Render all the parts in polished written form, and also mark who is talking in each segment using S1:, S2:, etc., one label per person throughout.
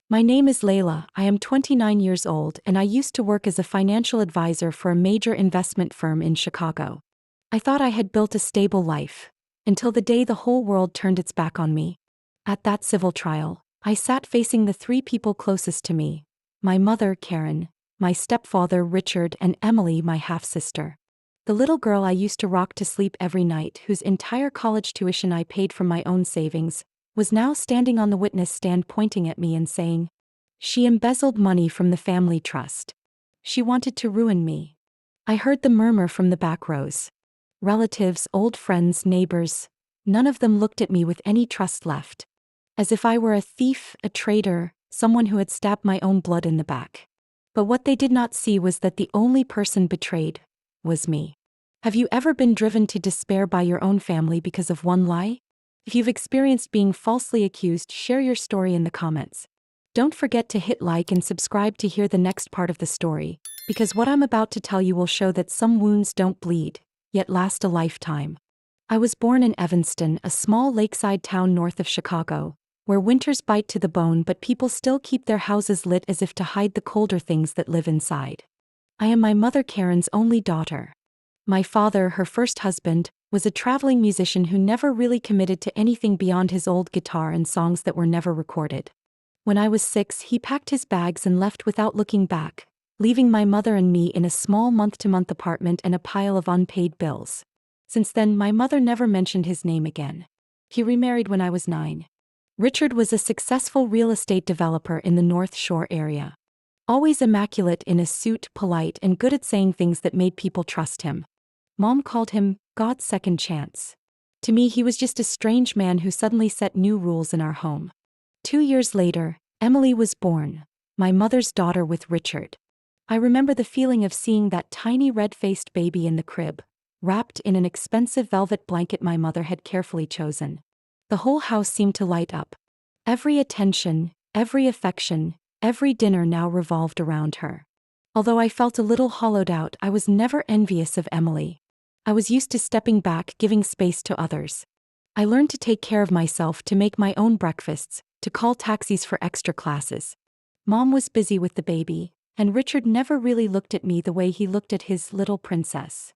S1: My name is Layla, I am 29 years old and I used to work as a financial advisor for a major investment firm in Chicago. I thought I had built a stable life, until the day the whole world turned its back on me. At that civil trial, I sat facing the three people closest to me: my mother, Karen, my stepfather, Richard, and Emily, my half-sister. The little girl I used to rock to sleep every night, whose entire college tuition I paid from my own savings, was now standing on the witness stand pointing at me and saying, "She embezzled money from the family trust. She wanted to ruin me." I heard the murmur from the back rows. Relatives, old friends, neighbors, none of them looked at me with any trust left. As if I were a thief, a traitor, someone who had stabbed my own blood in the back. But what they did not see was that the only person betrayed was me. Have you ever been driven to despair by your own family because of one lie? If you've experienced being falsely accused, share your story in the comments. Don't forget to hit like and subscribe to hear the next part of the story, because what I'm about to tell you will show that some wounds don't bleed, yet last a lifetime. I was born in Evanston, a small lakeside town north of Chicago, where winters bite to the bone but people still keep their houses lit as if to hide the colder things that live inside. I am my mother Karen's only daughter. My father, her first husband, was a traveling musician who never really committed to anything beyond his old guitar and songs that were never recorded. When I was 6, he packed his bags and left without looking back, leaving my mother and me in a small month-to-month apartment and a pile of unpaid bills. Since then, my mother never mentioned his name again. He remarried when I was 9. Richard was a successful real estate developer in the North Shore area. Always immaculate in a suit, polite and good at saying things that made people trust him. Mom called him God's second chance. To me, he was just a strange man who suddenly set new rules in our home. 2 years later, Emily was born, my mother's daughter with Richard. I remember the feeling of seeing that tiny red-faced baby in the crib, wrapped in an expensive velvet blanket my mother had carefully chosen. The whole house seemed to light up. Every attention, every affection, every dinner now revolved around her. Although I felt a little hollowed out, I was never envious of Emily. I was used to stepping back, giving space to others. I learned to take care of myself, to make my own breakfasts, to call taxis for extra classes. Mom was busy with the baby, and Richard never really looked at me the way he looked at his little princess.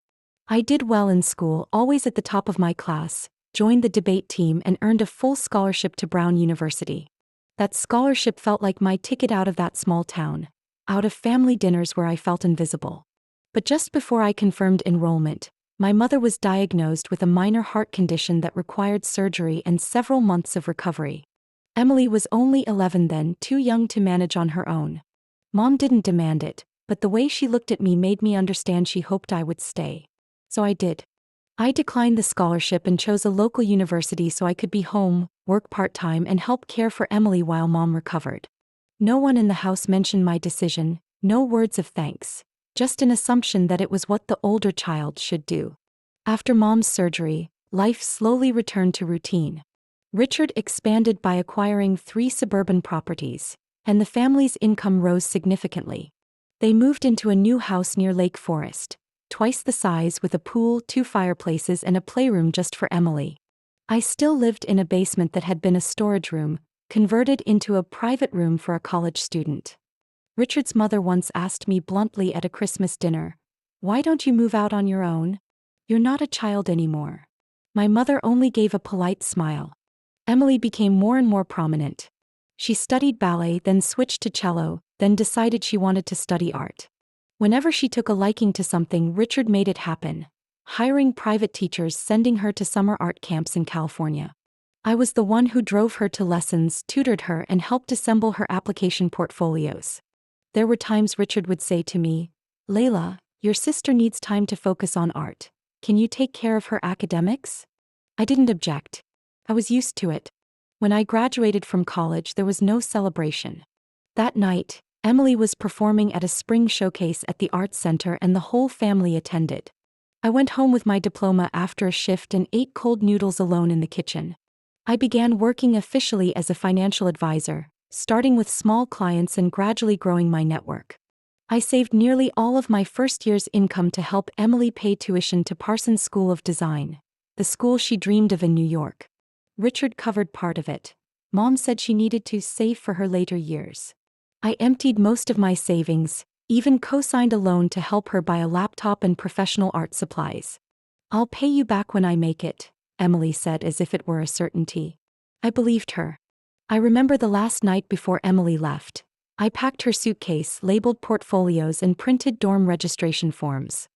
S1: I did well in school, always at the top of my class, joined the debate team and earned a full scholarship to Brown University. That scholarship felt like my ticket out of that small town, out of family dinners where I felt invisible. But just before I confirmed enrollment, my mother was diagnosed with a minor heart condition that required surgery and several months of recovery. Emily was only 11 then, too young to manage on her own. Mom didn't demand it, but the way she looked at me made me understand she hoped I would stay. So I did. I declined the scholarship and chose a local university so I could be home, work part-time and help care for Emily while Mom recovered. No one in the house mentioned my decision, no words of thanks, just an assumption that it was what the older child should do. After Mom's surgery, life slowly returned to routine. Richard expanded by acquiring 3 suburban properties, and the family's income rose significantly. They moved into a new house near Lake Forest, twice the size, with a pool, 2 fireplaces and a playroom just for Emily. I still lived in a basement that had been a storage room, converted into a private room for a college student. Richard's mother once asked me bluntly at a Christmas dinner, "Why don't you move out on your own? You're not a child anymore." My mother only gave a polite smile. Emily became more and more prominent. She studied ballet, then switched to cello, then decided she wanted to study art. Whenever she took a liking to something, Richard made it happen, hiring private teachers, sending her to summer art camps in California. I was the one who drove her to lessons, tutored her, and helped assemble her application portfolios. There were times Richard would say to me, "Layla, your sister needs time to focus on art. Can you take care of her academics?" I didn't object. I was used to it. When I graduated from college, there was no celebration. That night, Emily was performing at a spring showcase at the Arts Center and the whole family attended. I went home with my diploma after a shift and ate cold noodles alone in the kitchen. I began working officially as a financial advisor, starting with small clients and gradually growing my network. I saved nearly all of my first year's income to help Emily pay tuition to Parsons School of Design, the school she dreamed of in New York. Richard covered part of it. Mom said she needed to save for her later years. I emptied most of my savings, even co-signed a loan to help her buy a laptop and professional art supplies. I'll pay you back when I make it, Emily said as if it were a certainty. I believed her. I remember the last night before Emily left. I packed her suitcase, labeled portfolios, and printed dorm registration forms.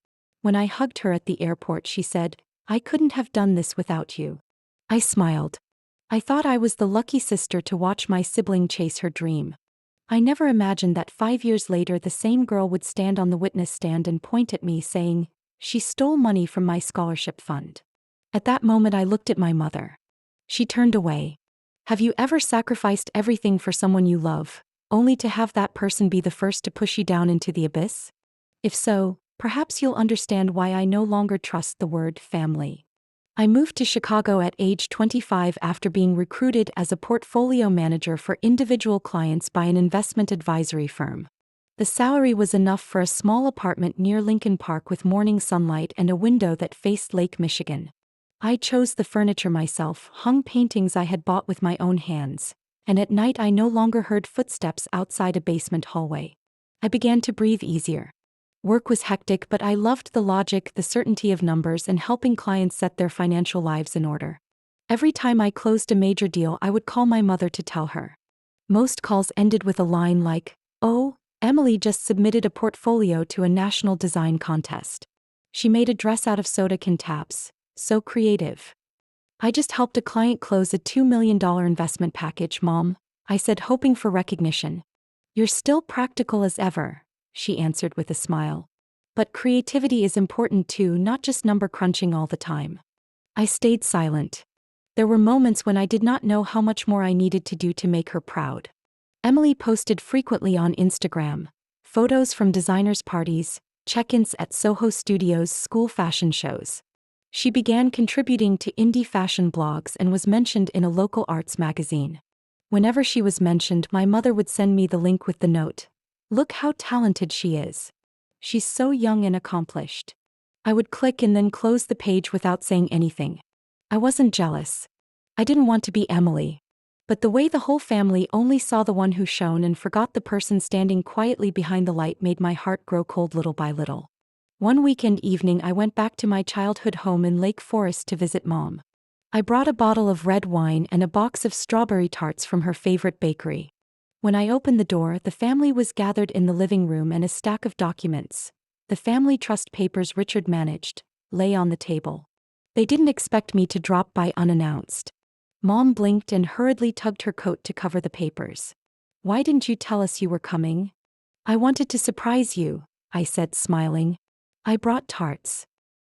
S1: When I hugged her at the airport, she said, "I couldn't have done this without you." I smiled. I thought I was the lucky sister to watch my sibling chase her dream. I never imagined that 5 years later the same girl would stand on the witness stand and point at me saying, "She stole money from my scholarship fund." At that moment I looked at my mother. She turned away. Have you ever sacrificed everything for someone you love, only to have that person be the first to push you down into the abyss? If so, perhaps you'll understand why I no longer trust the word family. I moved to Chicago at age 25 after being recruited as a portfolio manager for individual clients by an investment advisory firm. The salary was enough for a small apartment near Lincoln Park with morning sunlight and a window that faced Lake Michigan. I chose the furniture myself, hung paintings I had bought with my own hands, and at night I no longer heard footsteps outside a basement hallway. I began to breathe easier. Work was hectic, but I loved the logic, the certainty of numbers, and helping clients set their financial lives in order. Every time I closed a major deal, I would call my mother to tell her. Most calls ended with a line like, "Oh, Emily just submitted a portfolio to a national design contest. She made a dress out of soda can taps. So creative." "I just helped a client close a $2 million investment package, Mom," I said, hoping for recognition. "You're still practical as ever," she answered with a smile. "But creativity is important too, not just number crunching all the time." I stayed silent. There were moments when I did not know how much more I needed to do to make her proud. Emily posted frequently on Instagram, photos from designers' parties, check-ins at Soho Studios' school fashion shows. She began contributing to indie fashion blogs and was mentioned in a local arts magazine. Whenever she was mentioned, my mother would send me the link with the note, "Look how talented she is. She's so young and accomplished." I would click and then close the page without saying anything. I wasn't jealous. I didn't want to be Emily. But the way the whole family only saw the one who shone and forgot the person standing quietly behind the light made my heart grow cold little by little. One weekend evening I went back to my childhood home in Lake Forest to visit Mom. I brought a bottle of red wine and a box of strawberry tarts from her favorite bakery. When I opened the door, the family was gathered in the living room and a stack of documents, the family trust papers Richard managed, lay on the table. They didn't expect me to drop by unannounced. Mom blinked and hurriedly tugged her coat to cover the papers. "Why didn't you tell us you were coming?" "I wanted to surprise you," I said, smiling. "I brought tarts."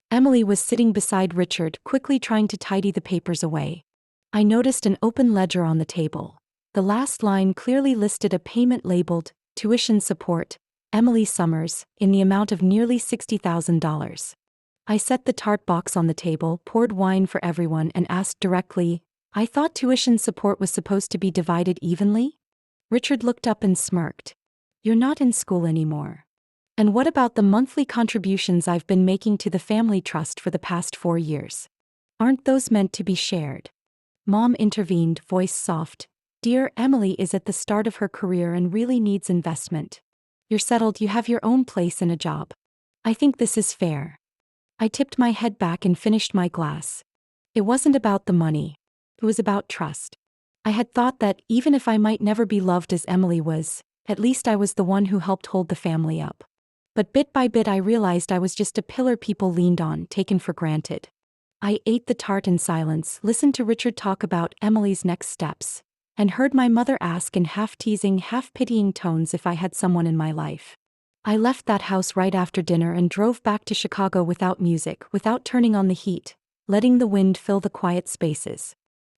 S1: Emily was sitting beside Richard, quickly trying to tidy the papers away. I noticed an open ledger on the table. The last line clearly listed a payment labeled, "Tuition Support, Emily Summers," in the amount of nearly $60,000. I set the tart box on the table, poured wine for everyone, and asked directly, "I thought tuition support was supposed to be divided evenly?" Richard looked up and smirked. "You're not in school anymore. And what about the monthly contributions I've been making to the family trust for the past 4 years? Aren't those meant to be shared?" Mom intervened, voice soft. "Dear, Emily is at the start of her career and really needs investment. You're settled, you have your own place and a job. I think this is fair." I tipped my head back and finished my glass. It wasn't about the money. It was about trust. I had thought that, even if I might never be loved as Emily was, at least I was the one who helped hold the family up. But bit by bit I realized I was just a pillar people leaned on, taken for granted. I ate the tart in silence, listened to Richard talk about Emily's next steps, and heard my mother ask in half-teasing, half-pitying tones if I had someone in my life. I left that house right after dinner and drove back to Chicago without music, without turning on the heat, letting the wind fill the quiet spaces.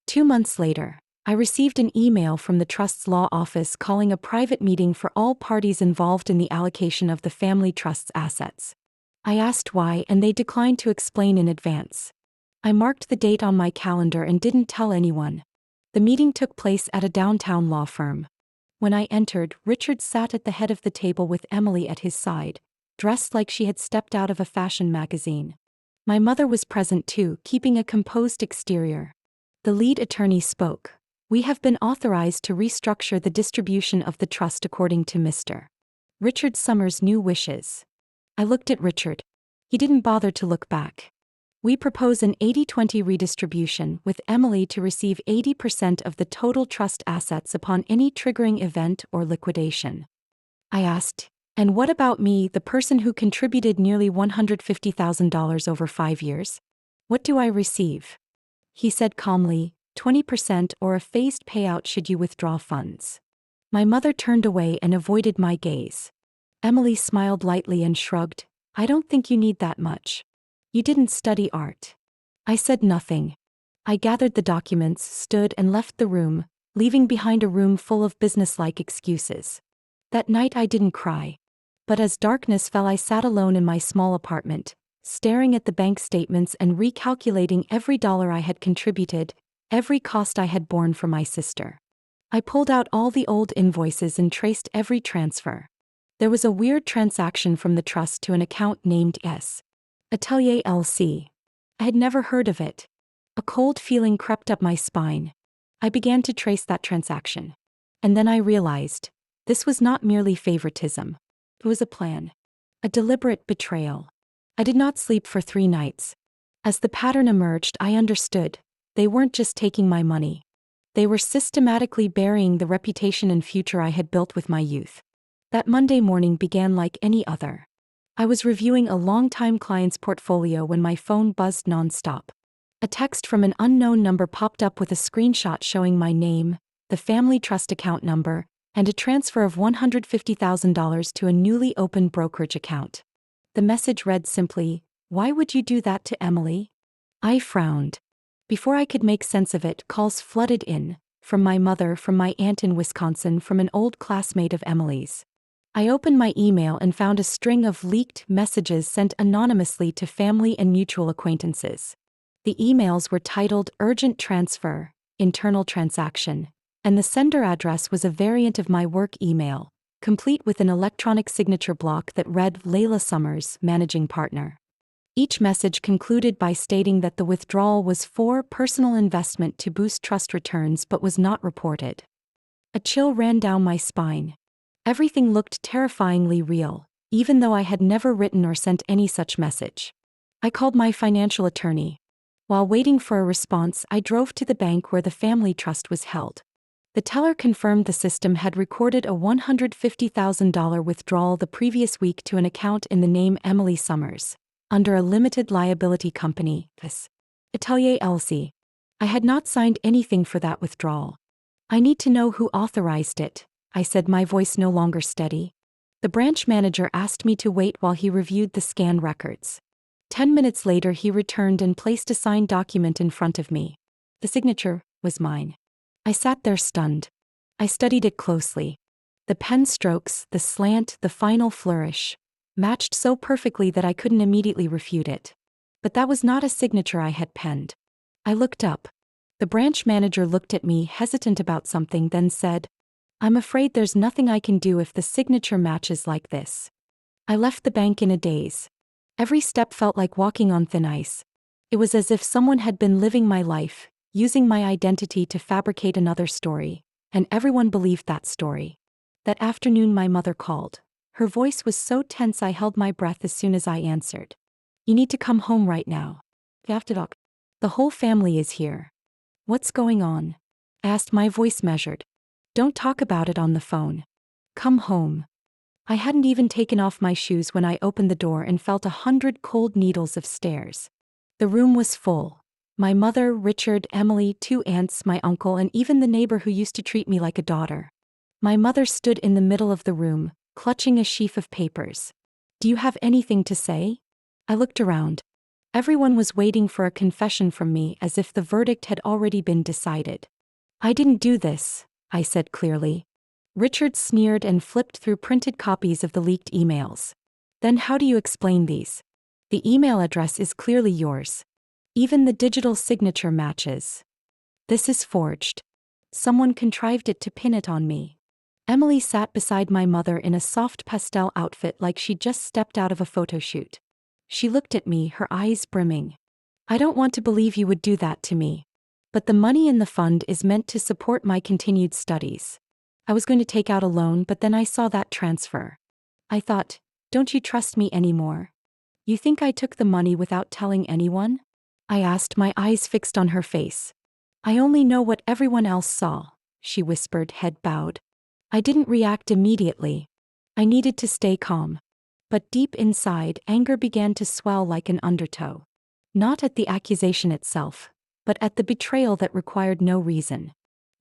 S1: 2 months later, I received an email from the Trust's law office calling a private meeting for all parties involved in the allocation of the family trust's assets. I asked why, and they declined to explain in advance. I marked the date on my calendar and didn't tell anyone. The meeting took place at a downtown law firm. When I entered, Richard sat at the head of the table with Emily at his side, dressed like she had stepped out of a fashion magazine. My mother was present too, keeping a composed exterior. The lead attorney spoke. We have been authorized to restructure the distribution of the trust according to Mr. Richard Summers' new wishes. I looked at Richard. He didn't bother to look back. We propose an 80-20 redistribution, with Emily to receive 80% of the total trust assets upon any triggering event or liquidation. I asked, and what about me, the person who contributed nearly $150,000 over 5 years? What do I receive? He said calmly, 20% or a phased payout should you withdraw funds. My mother turned away and avoided my gaze. Emily smiled lightly and shrugged. I don't think you need that much. You didn't study art. I said nothing. I gathered the documents, stood and left the room, leaving behind a room full of businesslike excuses. That night I didn't cry. But as darkness fell, I sat alone in my small apartment, staring at the bank statements and recalculating every dollar I had contributed, every cost I had borne for my sister. I pulled out all the old invoices and traced every transfer. There was a weird transaction from the trust to an account named S. Atelier LC. I had never heard of it. A cold feeling crept up my spine. I began to trace that transaction. And then I realized, this was not merely favoritism. It was a plan. A deliberate betrayal. I did not sleep for 3 nights. As the pattern emerged, I understood. They weren't just taking my money. They were systematically burying the reputation and future I had built with my youth. That Monday morning began like any other. I was reviewing a longtime client's portfolio when my phone buzzed nonstop. A text from an unknown number popped up with a screenshot showing my name, the family trust account number, and a transfer of $150,000 to a newly opened brokerage account. The message read simply, "Why would you do that to Emily?" I frowned. Before I could make sense of it, calls flooded in, from my mother, from my aunt in Wisconsin, from an old classmate of Emily's. I opened my email and found a string of leaked messages sent anonymously to family and mutual acquaintances. The emails were titled Urgent Transfer, Internal Transaction, and the sender address was a variant of my work email, complete with an electronic signature block that read Layla Summers, Managing Partner. Each message concluded by stating that the withdrawal was for personal investment to boost trust returns but was not reported. A chill ran down my spine. Everything looked terrifyingly real, even though I had never written or sent any such message. I called my financial attorney. While waiting for a response, I drove to the bank where the family trust was held. The teller confirmed the system had recorded a $150,000 withdrawal the previous week to an account in the name Emily Summers, under a limited liability company, this Atelier LC. I had not signed anything for that withdrawal. I need to know who authorized it, I said, my voice no longer steady. The branch manager asked me to wait while he reviewed the scanned records. 10 minutes later he returned and placed a signed document in front of me. The signature was mine. I sat there stunned. I studied it closely. The pen strokes, the slant, the final flourish, matched so perfectly that I couldn't immediately refute it. But that was not a signature I had penned. I looked up. The branch manager looked at me, hesitant about something, then said, "I'm afraid there's nothing I can do if the signature matches like this." I left the bank in a daze. Every step felt like walking on thin ice. It was as if someone had been living my life, using my identity to fabricate another story, and everyone believed that story. That afternoon my mother called. Her voice was so tense I held my breath as soon as I answered. "You need to come home right now. You have to talk. The whole family is here." "What's going on?" I asked, my voice measured. "Don't talk about it on the phone. Come home." I hadn't even taken off my shoes when I opened the door and felt 100 cold needles of stares. The room was full. My mother, Richard, Emily, 2 aunts, my uncle, and even the neighbor who used to treat me like a daughter. My mother stood in the middle of the room, clutching a sheaf of papers. "Do you have anything to say?" I looked around. Everyone was waiting for a confession from me, as if the verdict had already been decided. "I didn't do this," I said clearly. Richard sneered and flipped through printed copies of the leaked emails. "Then how do you explain these? The email address is clearly yours. Even the digital signature matches. This is forged. Someone contrived it to pin it on me." Emily sat beside my mother in a soft pastel outfit like she'd just stepped out of a photo shoot. She looked at me, her eyes brimming. "I don't want to believe you would do that to me." But the money in the fund is meant to support my continued studies. I was going to take out a loan, but then I saw that transfer. I thought, don't you trust me anymore? You think I took the money without telling anyone? I asked, my eyes fixed on her face. I only know what everyone else saw, she whispered, head bowed. I didn't react immediately. I needed to stay calm. But deep inside, anger began to swell like an undertow. Not at the accusation itself, but at the betrayal that required no reason.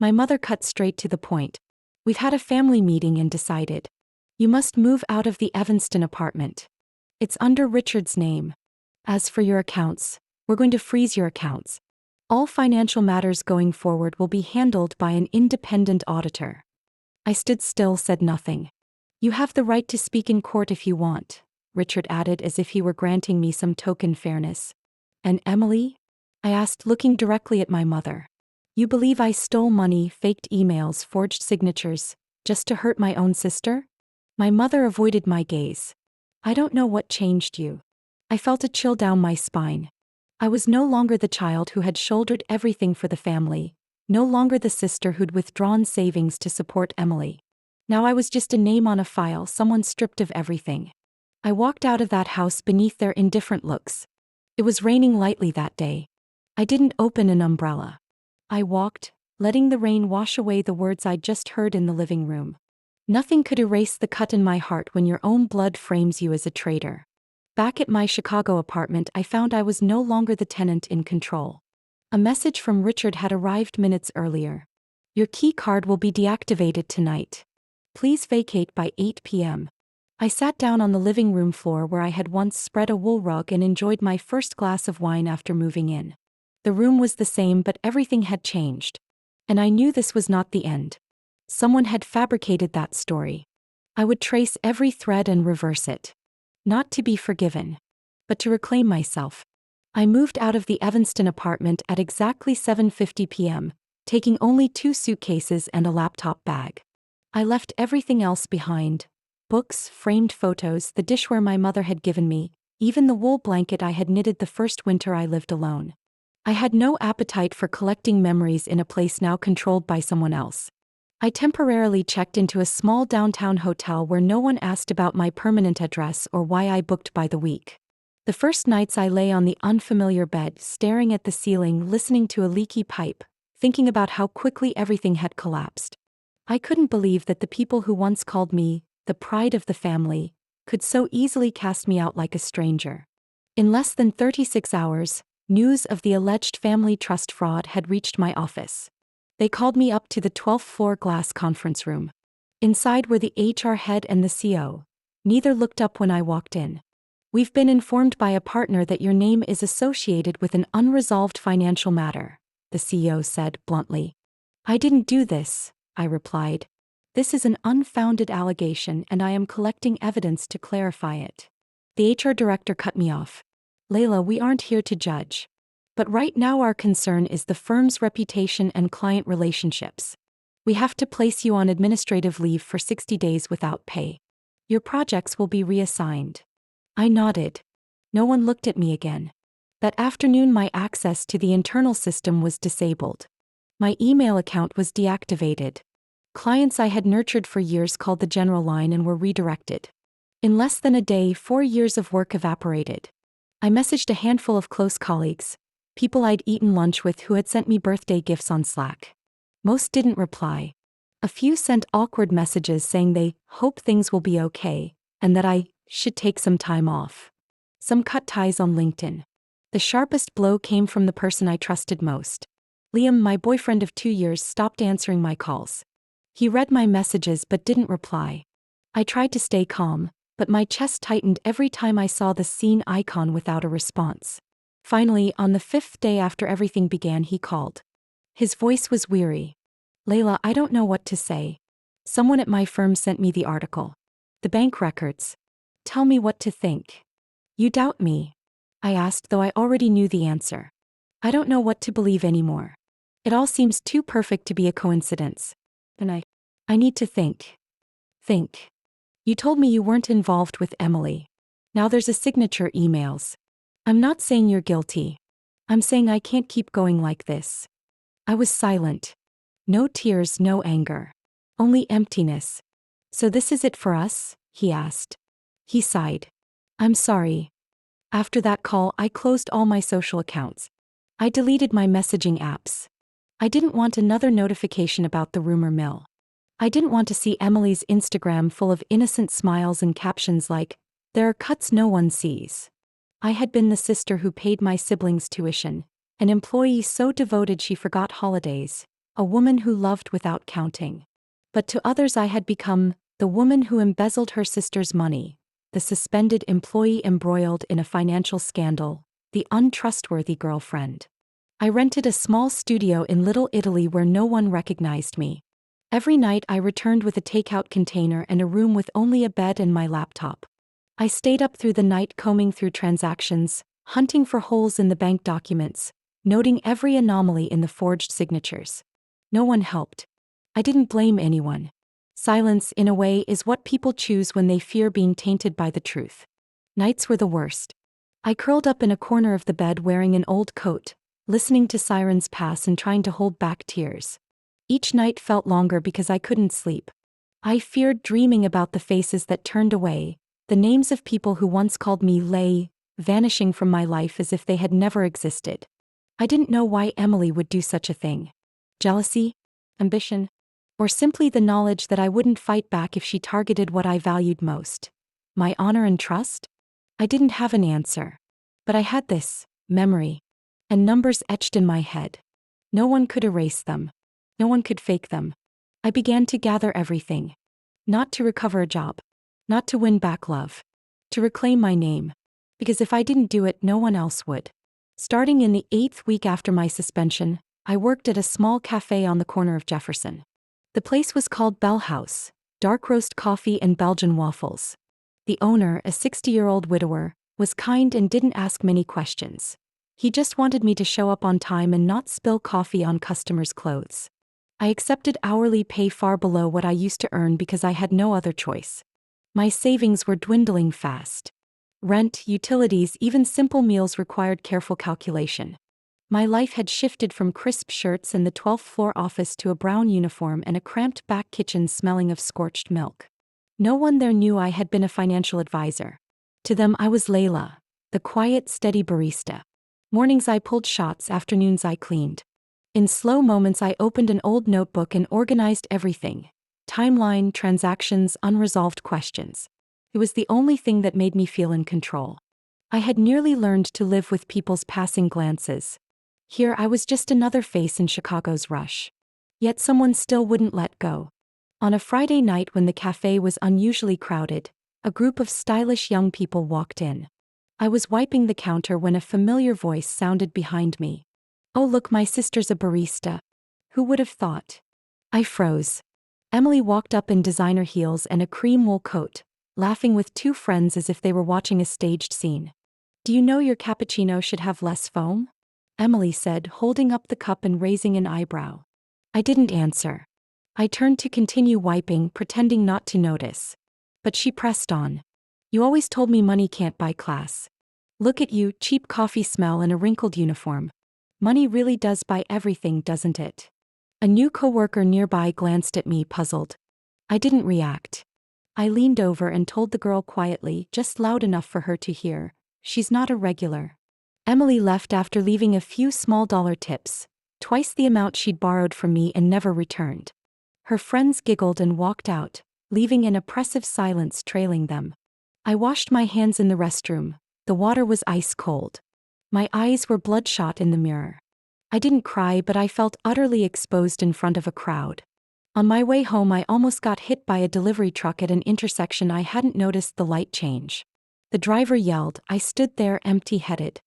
S1: My mother cut straight to the point. We've had a family meeting and decided. You must move out of the Evanston apartment. It's under Richard's name. As for your accounts, we're going to freeze your accounts. All financial matters going forward will be handled by an independent auditor. I stood still, said nothing. You have the right to speak in court if you want, Richard added as if he were granting me some token fairness. And Emily? I asked, looking directly at my mother. You believe I stole money, faked emails, forged signatures, just to hurt my own sister? My mother avoided my gaze. I don't know what changed you. I felt a chill down my spine. I was no longer the child who had shouldered everything for the family, no longer the sister who'd withdrawn savings to support Emily. Now I was just a name on a file, someone stripped of everything. I walked out of that house beneath their indifferent looks. It was raining lightly that day. I didn't open an umbrella. I walked, letting the rain wash away the words I'd just heard in the living room. Nothing could erase the cut in my heart when your own blood frames you as a traitor. Back at my Chicago apartment, I found I was no longer the tenant in control. A message from Richard had arrived minutes earlier. Your key card will be deactivated tonight. Please vacate by 8 p.m. I sat down on the living room floor where I had once spread a wool rug and enjoyed my first glass of wine after moving in. The room was the same, but everything had changed. And I knew this was not the end. Someone had fabricated that story. I would trace every thread and reverse it. Not to be forgiven, but to reclaim myself. I moved out of the Evanston apartment at exactly 7:50 p.m., taking only 2 suitcases and a laptop bag. I left everything else behind: books, framed photos, the dishware my mother had given me, even the wool blanket I had knitted the first winter I lived alone. I had no appetite for collecting memories in a place now controlled by someone else. I temporarily checked into a small downtown hotel where no one asked about my permanent address or why I booked by the week. The first nights I lay on the unfamiliar bed, staring at the ceiling, listening to a leaky pipe, thinking about how quickly everything had collapsed. I couldn't believe that the people who once called me the pride of the family could so easily cast me out like a stranger. In less than 36 hours, news of the alleged family trust fraud had reached my office. They called me up to the 12th floor glass conference room. Inside were the HR head and the CO. Neither looked up when I walked in. We've been informed by a partner that your name is associated with an unresolved financial matter, the CEO said bluntly. I didn't do this, I replied. This is an unfounded allegation and I am collecting evidence to clarify it. The HR director cut me off. Layla, we aren't here to judge. But right now our concern is the firm's reputation and client relationships. We have to place you on administrative leave for 60 days without pay. Your projects will be reassigned. I nodded. No one looked at me again. That afternoon my access to the internal system was disabled. My email account was deactivated. Clients I had nurtured for years called the general line and were redirected. In less than a day, 4 years of work evaporated. I messaged a handful of close colleagues, people I'd eaten lunch with who had sent me birthday gifts on Slack. Most didn't reply. A few sent awkward messages saying they hope things will be okay, and that I should take some time off. Some cut ties on LinkedIn. The sharpest blow came from the person I trusted most. Liam, my boyfriend of 2 years, stopped answering my calls. He read my messages but didn't reply. I tried to stay calm, but my chest tightened every time I saw the seen icon without a response. Finally, on the 5th day after everything began, he called. His voice was weary. Layla, I don't know what to say. Someone at my firm sent me the article. The bank records. Tell me what to think. You doubt me? I asked, though I already knew the answer. I don't know what to believe anymore. It all seems too perfect to be a coincidence. And I need to think. Think. You told me you weren't involved with Emily. Now there's a signature emails. I'm not saying you're guilty. I'm saying I can't keep going like this. I was silent. No tears, no anger. Only emptiness. "So this is it for us?" he asked. He sighed. "I'm sorry." After that call, I closed all my social accounts. I deleted my messaging apps. I didn't want another notification about the rumor mill. I didn't want to see Emily's Instagram full of innocent smiles and captions like, "There are cuts no one sees." I had been the sister who paid my siblings' tuition, an employee so devoted she forgot holidays, a woman who loved without counting. But to others I had become the woman who embezzled her sister's money, the suspended employee embroiled in a financial scandal, the untrustworthy girlfriend. I rented a small studio in Little Italy where no one recognized me. Every night I returned with a takeout container and a room with only a bed and my laptop. I stayed up through the night combing through transactions, hunting for holes in the bank documents, noting every anomaly in the forged signatures. No one helped. I didn't blame anyone. Silence, in a way, is what people choose when they fear being tainted by the truth. Nights were the worst. I curled up in a corner of the bed wearing an old coat, listening to sirens pass and trying to hold back tears. Each night felt longer because I couldn't sleep. I feared dreaming about the faces that turned away, the names of people who once called me Lay, vanishing from my life as if they had never existed. I didn't know why Emily would do such a thing. Jealousy? Ambition? Or simply the knowledge that I wouldn't fight back if she targeted what I valued most? My honor and trust? I didn't have an answer. But I had this memory. And numbers etched in my head. No one could erase them. No one could fake them. I began to gather everything. Not to recover a job. Not to win back love. To reclaim my name. Because if I didn't do it, no one else would. Starting in the 8th week after my suspension, I worked at a small cafe on the corner of Jefferson. The place was called Bell House, dark roast coffee and Belgian waffles. The owner, a 60-year-old widower, was kind and didn't ask many questions. He just wanted me to show up on time and not spill coffee on customers' clothes. I accepted hourly pay far below what I used to earn because I had no other choice. My savings were dwindling fast. Rent, utilities, even simple meals required careful calculation. My life had shifted from crisp shirts and the 12th floor office to a brown uniform and a cramped back kitchen smelling of scorched milk. No one there knew I had been a financial advisor. To them I was Layla, the quiet, steady barista. Mornings I pulled shots, afternoons I cleaned. In slow moments I opened an old notebook and organized everything. Timeline, transactions, unresolved questions. It was the only thing that made me feel in control. I had nearly learned to live with people's passing glances. Here I was just another face in Chicago's rush. Yet someone still wouldn't let go. On a Friday night when the cafe was unusually crowded, a group of stylish young people walked in. I was wiping the counter when a familiar voice sounded behind me. "Oh look, my sister's a barista. Who would have thought?" I froze. Emily walked up in designer heels and a cream wool coat, laughing with two friends as if they were watching a staged scene. "Do you know your cappuccino should have less foam?" Emily said, holding up the cup and raising an eyebrow. I didn't answer. I turned to continue wiping, pretending not to notice. But she pressed on. "You always told me money can't buy class. Look at you, cheap coffee smell and a wrinkled uniform. Money really does buy everything, doesn't it?" A new coworker nearby glanced at me, puzzled. I didn't react. I leaned over and told the girl quietly, just loud enough for her to hear, "She's not a regular." Emily left after leaving a few small dollar tips, twice the amount she'd borrowed from me and never returned. Her friends giggled and walked out, leaving an oppressive silence trailing them. I washed my hands in the restroom. The water was ice cold. My eyes were bloodshot in the mirror. I didn't cry, but I felt utterly exposed in front of a crowd. On my way home I almost got hit by a delivery truck at an intersection. I hadn't noticed the light change. The driver yelled. I stood there empty-headed.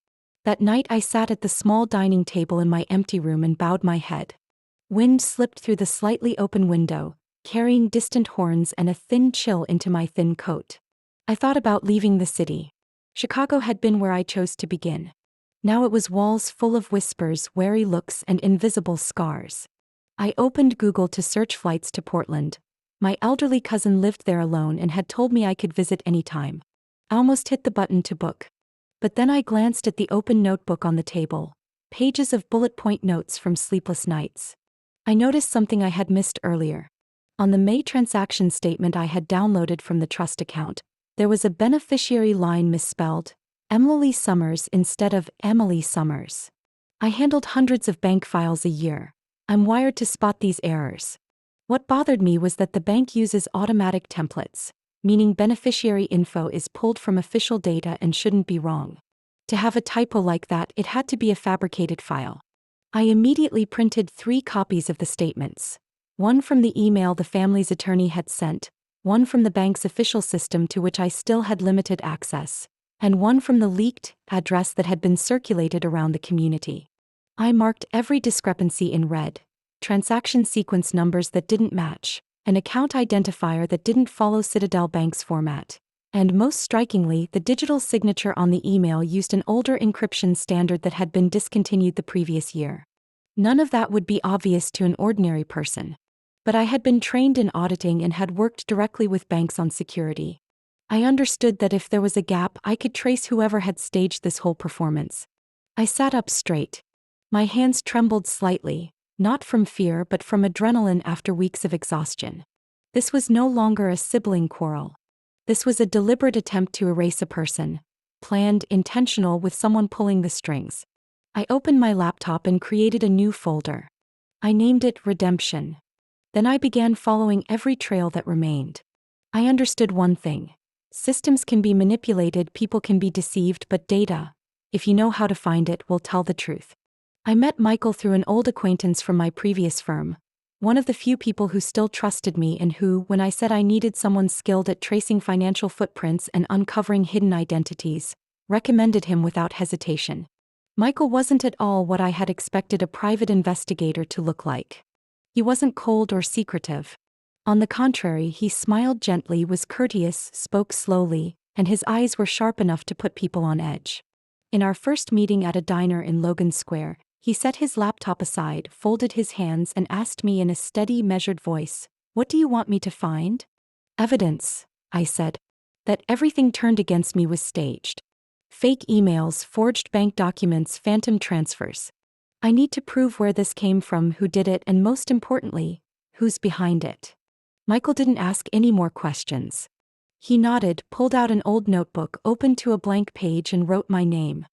S1: That night I sat at the small dining table in my empty room and bowed my head. Wind slipped through the slightly open window, carrying distant horns and a thin chill into my thin coat. I thought about leaving the city. Chicago had been where I chose to begin. Now it was walls full of whispers, wary looks, and invisible scars. I opened Google to search flights to Portland. My elderly cousin lived there alone and had told me I could visit anytime. I almost hit the button to book. But then I glanced at the open notebook on the table. pages of bullet point notes from sleepless nights. I noticed something I had missed earlier. On the May transaction statement I had downloaded from the trust account, there was a beneficiary line misspelled, Emily Summers instead of Emily Summers. I handled hundreds of bank files a year. I'm wired to spot these errors. What bothered me was that the bank uses automatic templates, meaning beneficiary info is pulled from official data and shouldn't be wrong. To have a typo like that, it had to be a fabricated file. I immediately printed 3 copies of the statements. One from the email the family's attorney had sent, one from the bank's official system to which I still had limited access, and one from the leaked address that had been circulated around the community. I marked every discrepancy in red: transaction sequence numbers that didn't match, an account identifier that didn't follow Citadel Bank's format, and most strikingly, the digital signature on the email used an older encryption standard that had been discontinued the previous year. None of that would be obvious to an ordinary person. But I had been trained in auditing and had worked directly with banks on security. I understood that if there was a gap, I could trace whoever had staged this whole performance. I sat up straight. My hands trembled slightly, not from fear but from adrenaline after weeks of exhaustion. This was no longer a sibling quarrel. This was a deliberate attempt to erase a person, planned, intentional, with someone pulling the strings. I opened my laptop and created a new folder. I named it Redemption. Then I began following every trail that remained. I understood one thing. Systems can be manipulated, people can be deceived, but data, if you know how to find it, will tell the truth. I met Michael through an old acquaintance from my previous firm, one of the few people who still trusted me and who, when I said I needed someone skilled at tracing financial footprints and uncovering hidden identities, recommended him without hesitation. Michael wasn't at all what I had expected a private investigator to look like. He wasn't cold or secretive. On the contrary, he smiled gently, was courteous, spoke slowly, and his eyes were sharp enough to put people on edge. In our first meeting at a diner in Logan Square, he set his laptop aside, folded his hands, and asked me in a steady, measured voice, "What do you want me to find?" "Evidence," I said. That everything turned against me was staged. Fake emails, forged bank documents, phantom transfers. I need to prove where this came from, who did it, and most importantly, who's behind it. Michael didn't ask any more questions. He nodded, pulled out an old notebook, opened to a blank page, and wrote my name.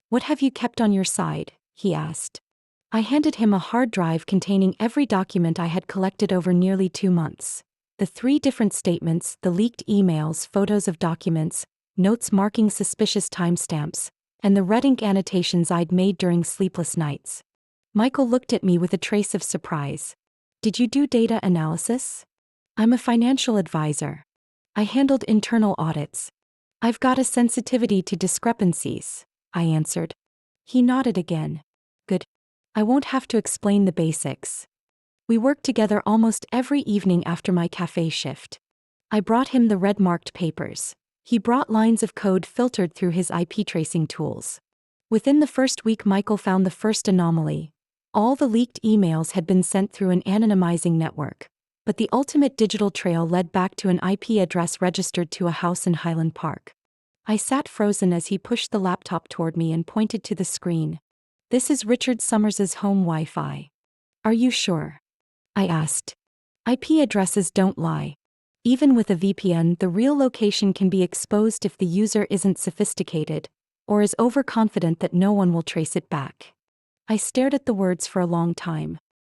S1: "What have you kept on your side?" he asked. I handed him a hard drive containing every document I had collected over nearly 2 months. The 3 different statements, the leaked emails, photos of documents, notes marking suspicious timestamps, and the red ink annotations I'd made during sleepless nights. Michael looked at me with a trace of surprise. "Did you do data analysis?" "I'm a financial advisor. I handled internal audits. I've got a sensitivity to discrepancies," I answered. He nodded again. "Good. I won't have to explain the basics." We worked together almost every evening after my cafe shift. I brought him the red-marked papers. He brought lines of code filtered through his IP tracing tools. Within the first week, Michael found the first anomaly. All the leaked emails had been sent through an anonymizing network, but the ultimate digital trail led back to an IP address registered to a house in Highland Park. I sat frozen as he pushed the laptop toward me and pointed to the screen. "This is Richard Summers's home Wi-Fi." "Are you sure?" I asked. "IP addresses don't lie. Even with a VPN, the real location can be exposed if the user isn't sophisticated, or is overconfident that no one will trace it back." I stared at the words for a long time.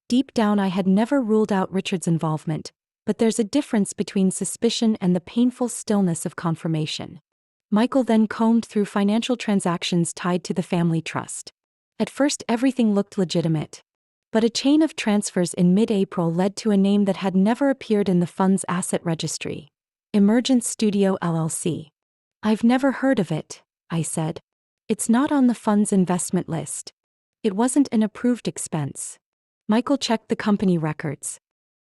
S1: Deep down, I had never ruled out Richard's involvement, but there's a difference between suspicion and the painful stillness of confirmation. Michael then combed through financial transactions tied to the family trust. At first, everything looked legitimate. But a chain of transfers in mid-April led to a name that had never appeared in the fund's asset registry: Emergent Studio LLC. "I've never heard of it," I said. "It's not on the fund's investment list. It wasn't an approved expense." Michael checked the company records.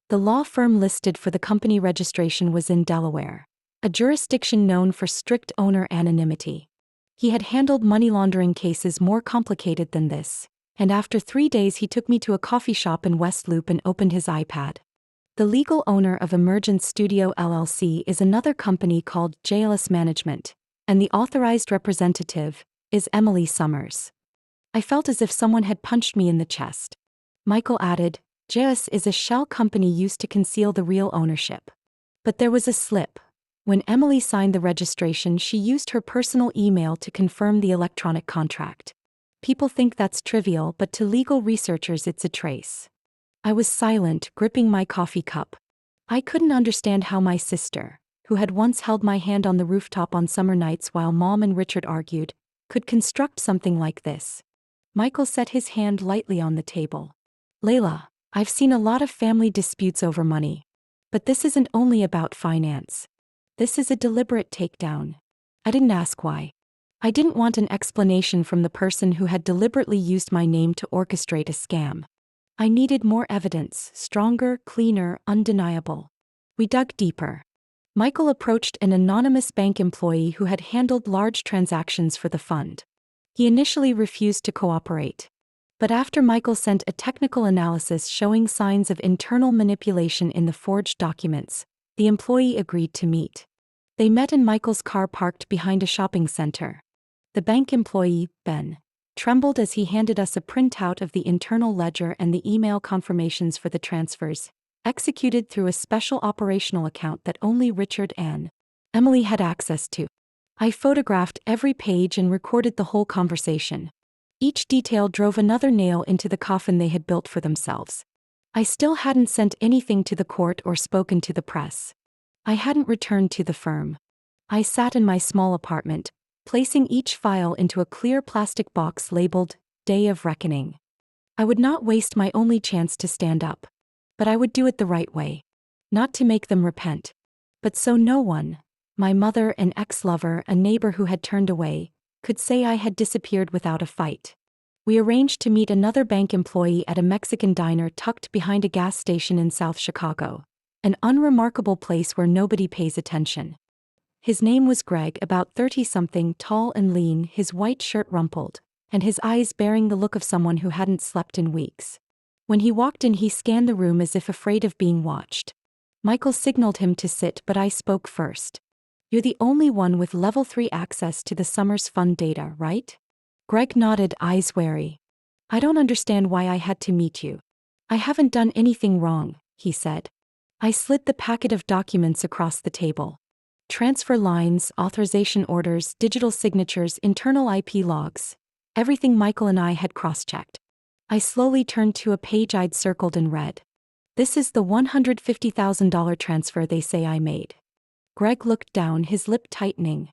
S1: The law firm listed for the company registration was in Delaware, a jurisdiction known for strict owner anonymity. He had handled money laundering cases more complicated than this, and after 3 days he took me to a coffee shop in West Loop and opened his iPad. The legal owner of Emergent Studio LLC is another company called JLS Management, and the authorized representative is Emily Summers. I felt as if someone had punched me in the chest. Michael added, JS is a shell company used to conceal the real ownership. But there was a slip. When Emily signed the registration, she used her personal email to confirm the electronic contract. People think that's trivial, but to legal researchers it's a trace. I was silent, gripping my coffee cup. I couldn't understand how my sister, who had once held my hand on the rooftop on summer nights while Mom and Richard argued, could construct something like this. Michael set his hand lightly on the table. Layla, I've seen a lot of family disputes over money. But this isn't only about finance. This is a deliberate takedown. I didn't ask why. I didn't want an explanation from the person who had deliberately used my name to orchestrate a scam. I needed more evidence, stronger, cleaner, undeniable. We dug deeper. Michael approached an anonymous bank employee who had handled large transactions for the fund. He initially refused to cooperate. But after Michael sent a technical analysis showing signs of internal manipulation in the forged documents, the employee agreed to meet. They met in Michael's car parked behind a shopping center. The bank employee, Ben, trembled as he handed us a printout of the internal ledger and the email confirmations for the transfers, executed through a special operational account that only Richard and Emily had access to. I photographed every page and recorded the whole conversation. Each detail drove another nail into the coffin they had built for themselves. I still hadn't sent anything to the court or spoken to the press. I hadn't returned to the firm. I sat in my small apartment, placing each file into a clear plastic box labeled, Day of Reckoning. I would not waste my only chance to stand up. But I would do it the right way. Not to make them repent. But so no one, my mother, an ex-lover, a neighbor who had turned away, could say I had disappeared without a fight. We arranged to meet another bank employee at a Mexican diner tucked behind a gas station in South Chicago, an unremarkable place where nobody pays attention. His name was Greg, about 30-something, tall and lean, his white shirt rumpled, and his eyes bearing the look of someone who hadn't slept in weeks. When he walked in, he scanned the room as if afraid of being watched. Michael signaled him to sit, but I spoke first. You're the only one with level 3 access to the summer's fund data, right? Greg nodded, eyes wary. I don't understand why I had to meet you. I haven't done anything wrong, he said. I slid the packet of documents across the table. Transfer lines, authorization orders, digital signatures, internal IP logs. Everything Michael and I had cross-checked. I slowly turned to a page I'd circled and read. This is the $150,000 transfer they say I made. Greg looked down, his lip tightening.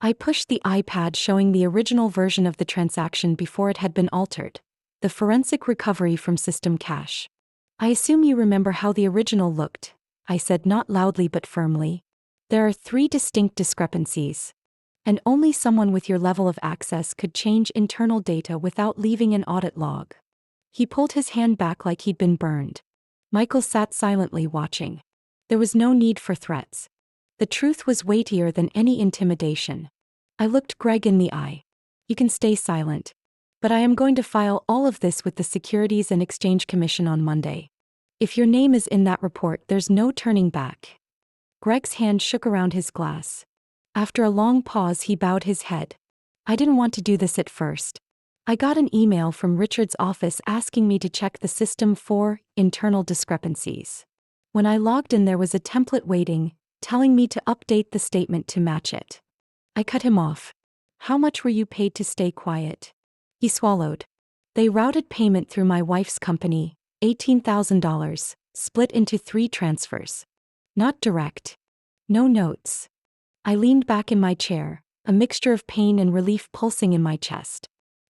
S1: I pushed the iPad showing the original version of the transaction before it had been altered. The forensic recovery from system cache. I assume you remember how the original looked, I said, not loudly but firmly. There are 3 distinct discrepancies. And only someone with your level of access could change internal data without leaving an audit log. He pulled his hand back like he'd been burned. Michael sat silently watching. There was no need for threats. The truth was weightier than any intimidation. I looked Greg in the eye. You can stay silent. But I am going to file all of this with the Securities and Exchange Commission on Monday. If your name is in that report, there's no turning back. Greg's hand shook around his glass. After a long pause, he bowed his head. I didn't want to do this at first. I got an email from Richard's office asking me to check the system for internal discrepancies. When I logged in, there was a template waiting, telling me to update the statement to match it. I cut him off. How much were you paid to stay quiet? He swallowed. They routed payment through my wife's company, $18,000, split into 3 transfers. Not direct. No notes. I leaned back in my chair, a mixture of pain and relief pulsing in my chest.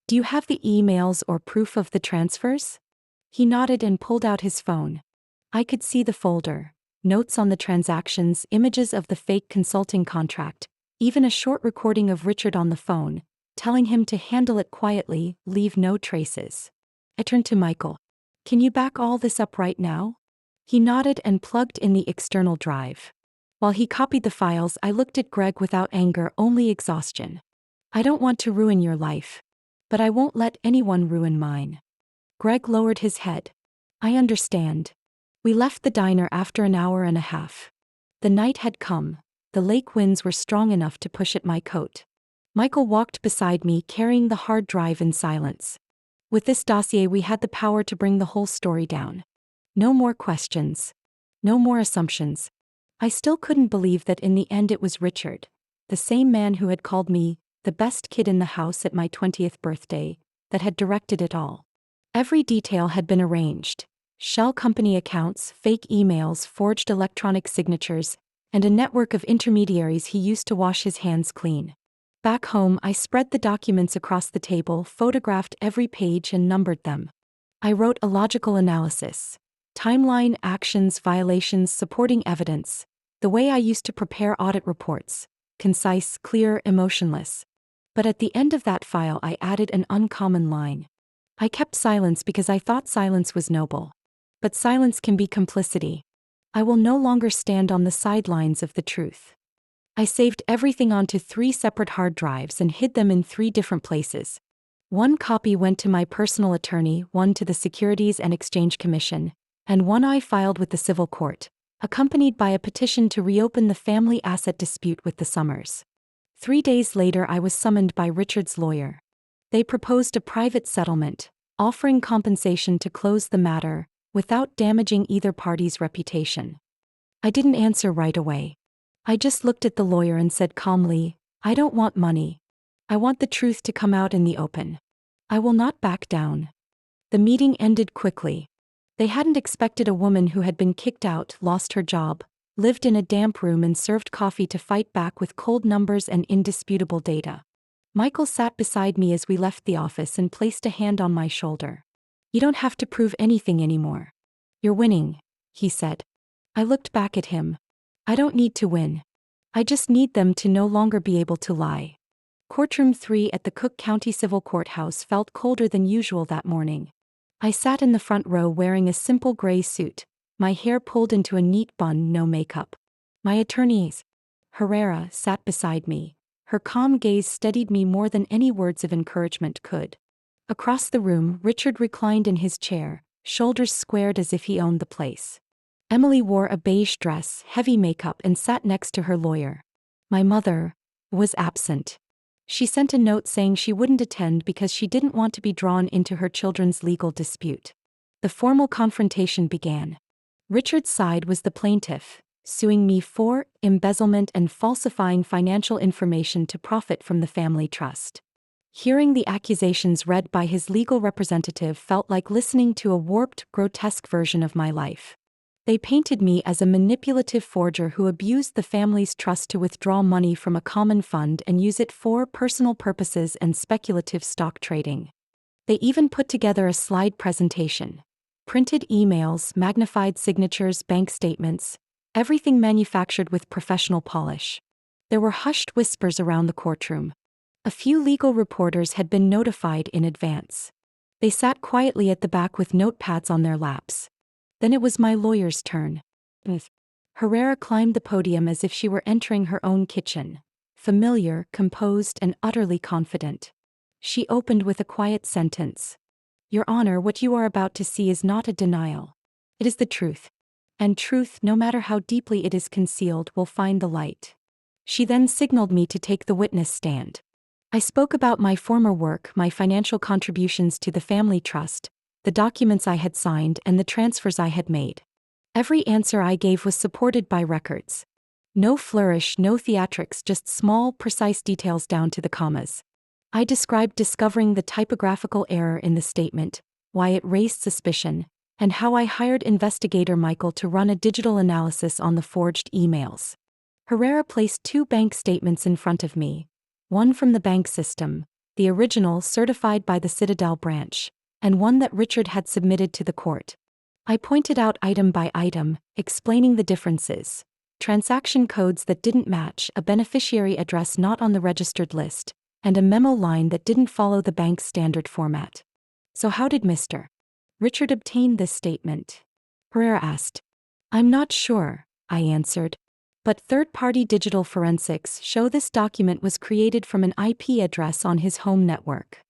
S1: Do you have the emails or proof of the transfers? He nodded and pulled out his phone. I could see the folder. Notes on the transactions, images of the fake consulting contract, even a short recording of Richard on the phone, telling him to handle it quietly, leave no traces. I turned to Michael. Can you back all this up right now? He nodded and plugged in the external drive. While he copied the files, I looked at Greg without anger, only exhaustion. I don't want to ruin your life. But I won't let anyone ruin mine. Greg lowered his head. I understand. We left the diner after an hour and a half. The night had come. The lake winds were strong enough to push at my coat. Michael walked beside me, carrying the hard drive in silence. With this dossier, we had the power to bring the whole story down. No more questions. No more assumptions. I still couldn't believe that in the end it was Richard, the same man who had called me the best kid in the house at my 20th birthday, that had directed it all. Every detail had been arranged. Shell company accounts, fake emails, forged electronic signatures, and a network of intermediaries he used to wash his hands clean. Back home, I spread the documents across the table, photographed every page and numbered them. I wrote a logical analysis. Timeline, actions, violations, supporting evidence. The way I used to prepare audit reports. Concise, clear, emotionless. But at the end of that file I added an uncommon line. I kept silence because I thought silence was noble. But silence can be complicity. I will no longer stand on the sidelines of the truth. I saved everything onto 3 separate hard drives and hid them in 3 different places. One copy went to my personal attorney, one to the Securities and Exchange Commission, and one I filed with the civil court, accompanied by a petition to reopen the family asset dispute with the Summers. 3 days later I was summoned by Richard's lawyer. They proposed a private settlement, offering compensation to close the matter, without damaging either party's reputation. I didn't answer right away. I just looked at the lawyer and said calmly, "I don't want money. I want the truth to come out in the open. I will not back down." The meeting ended quickly. They hadn't expected a woman who had been kicked out, lost her job, lived in a damp room and served coffee to fight back with cold numbers and indisputable data. Michael sat beside me as we left the office and placed a hand on my shoulder. "You don't have to prove anything anymore. You're winning," he said. I looked back at him. "I don't need to win. I just need them to no longer be able to lie." Courtroom 3 at the Cook County Civil Courthouse felt colder than usual that morning. I sat in the front row wearing a simple gray suit, my hair pulled into a neat bun, no makeup. My attorney, Herrera, sat beside me. Her calm gaze steadied me more than any words of encouragement could. Across the room, Richard reclined in his chair, shoulders squared as if he owned the place. Emily wore a beige dress, heavy makeup, and sat next to her lawyer. My mother was absent. She sent a note saying she wouldn't attend because she didn't want to be drawn into her children's legal dispute. The formal confrontation began. Richard's side was the plaintiff, suing me for embezzlement and falsifying financial information to profit from the family trust. Hearing the accusations read by his legal representative felt like listening to a warped, grotesque version of my life. They painted me as a manipulative forger who abused the family's trust to withdraw money from a common fund and use it for personal purposes and speculative stock trading. They even put together a slide presentation. Printed emails, magnified signatures, bank statements, everything manufactured with professional polish. There were hushed whispers around the courtroom. A few legal reporters had been notified in advance. They sat quietly at the back with notepads on their laps. Then it was my lawyer's turn. Herrera climbed the podium as if she were entering her own kitchen, familiar, composed, and utterly confident. She opened with a quiet sentence. "Your Honor, what you are about to see is not a denial. It is the truth. And truth, no matter how deeply it is concealed, will find the light." She then signaled me to take the witness stand. I spoke about my former work, my financial contributions to the family trust, the documents I had signed, and the transfers I had made. Every answer I gave was supported by records. No flourish, no theatrics, just small, precise details down to the commas. I described discovering the typographical error in the statement, why it raised suspicion, and how I hired investigator Michael to run a digital analysis on the forged emails. Herrera placed 2 bank statements in front of me, one from the bank system, the original certified by the Citadel branch, and one that Richard had submitted to the court. I pointed out item by item, explaining the differences. Transaction codes that didn't match, a beneficiary address not on the registered list, and a memo line that didn't follow the bank's standard format. "So how did Mr. Richard obtain this statement?" Herrera asked. "I'm not sure," I answered. "But third-party digital forensics show this document was created from an IP address on his home network."